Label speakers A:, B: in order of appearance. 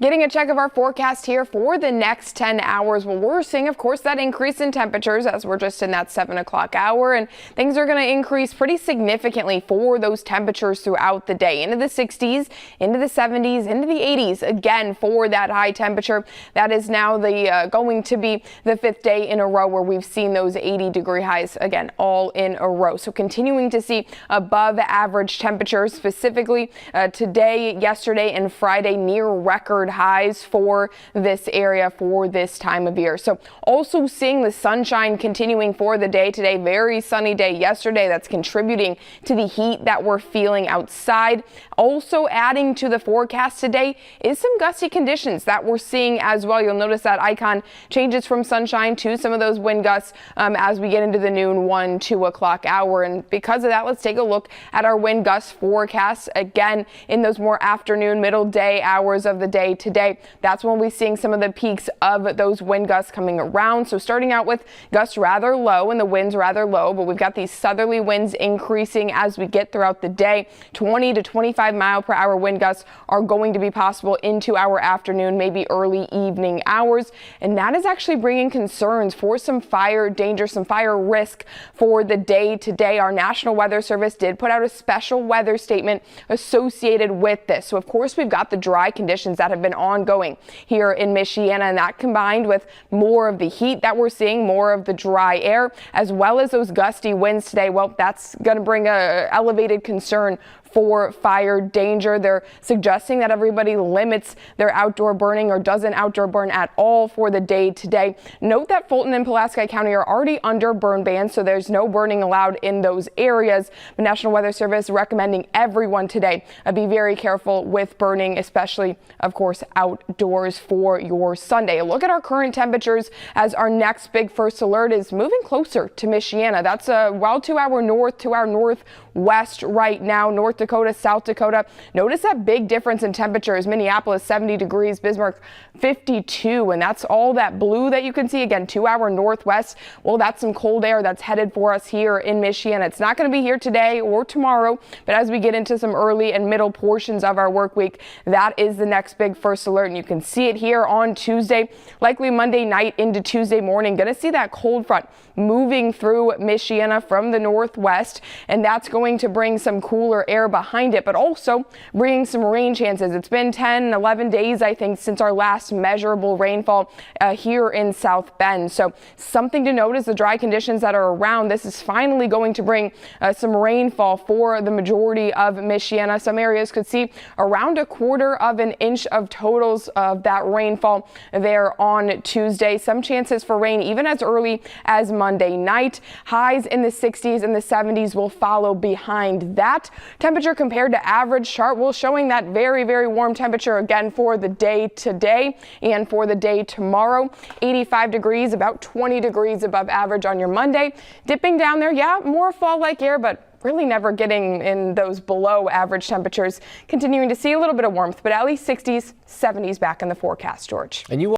A: Getting a check of our forecast here for the next 10 hours. Well, we're seeing, of course, that increase in temperatures as we're just in that 7 o'clock hour, and things are going to increase pretty significantly for those temperatures throughout the day, into the 60s, into the 70s, into the 80s again for that high temperature. That is now going to be the 5th day in a row where we've seen those 80-degree highs again, all in a row. So continuing to see above average temperatures, specifically today, yesterday, and Friday, near record highs for this area for this time of year. So also seeing the sunshine continuing for the day today. Very sunny day yesterday. That's contributing to the heat that we're feeling outside. Also adding to the forecast today is some gusty conditions that we're seeing as well. You'll notice that icon changes from sunshine to some of those wind gusts as we get into the noon 1, 2 o'clock hour. And because of that, let's take a look at our wind gust forecast again in those more afternoon, middle day hours of the day today. That's when we're seeing some of the peaks of those wind gusts coming around. So starting out with gusts rather low and the winds rather low, but we've got these southerly winds increasing as we get throughout the day. 20 to 25 mile per hour wind gusts are going to be possible into our afternoon, maybe early evening hours. And that is actually bringing concerns for some fire danger, some fire risk for the day today. Our National Weather Service did put out a special weather statement associated with this. So of course we've got the dry conditions that have been ongoing here in Michiana, and that combined with more of the heat that we're seeing, more of the dry air, as well as those gusty winds today. Well, that's going to bring a elevated concern for fire danger. They're suggesting that everybody limits their outdoor burning or doesn't outdoor burn at all for the day today. Note that Fulton and Pulaski County are already under burn bans, so there's no burning allowed in those areas. The National Weather Service recommending everyone today be very careful with burning, especially, of course, outdoors for your Sunday. Look at our current temperatures as our next big first alert is moving closer to Michiana. That's well to our north, to our northwest right now. North Dakota, South Dakota. Notice that big difference in temperatures. Minneapolis 70 degrees, Bismarck 52, and that's all that blue that you can see again to our northwest. Well, that's some cold air that's headed for us here in Michiana. It's not going to be here today or tomorrow, but as we get into some early and middle portions of our work week, that is the next big first alert, and you can see it here on Tuesday, likely Monday night into Tuesday morning. Going to see that cold front moving through Michiana from the northwest, and that's going to bring some cooler air behind it, but also bringing some rain chances. It's been 10, 11 days, I think, since our last measurable rainfall here in South Bend. So something to note is the dry conditions that are around. This is finally going to bring some rainfall for the majority of Michiana. Some areas could see around 1/4 inch of totals of that rainfall there on Tuesday. Some chances for rain even as early as Monday night. Highs in the 60s and the 70s will follow behind that. Temperature compared to average chart will showing that very, very warm temperature again for the day today and for the day tomorrow. 85 degrees, about 20 degrees above average on your Monday. Dipping down there, yeah, more fall-like air, but really never getting in those below average temperatures. Continuing to see a little bit of warmth, but at least 60s, 70s back in the forecast, George.
B: And you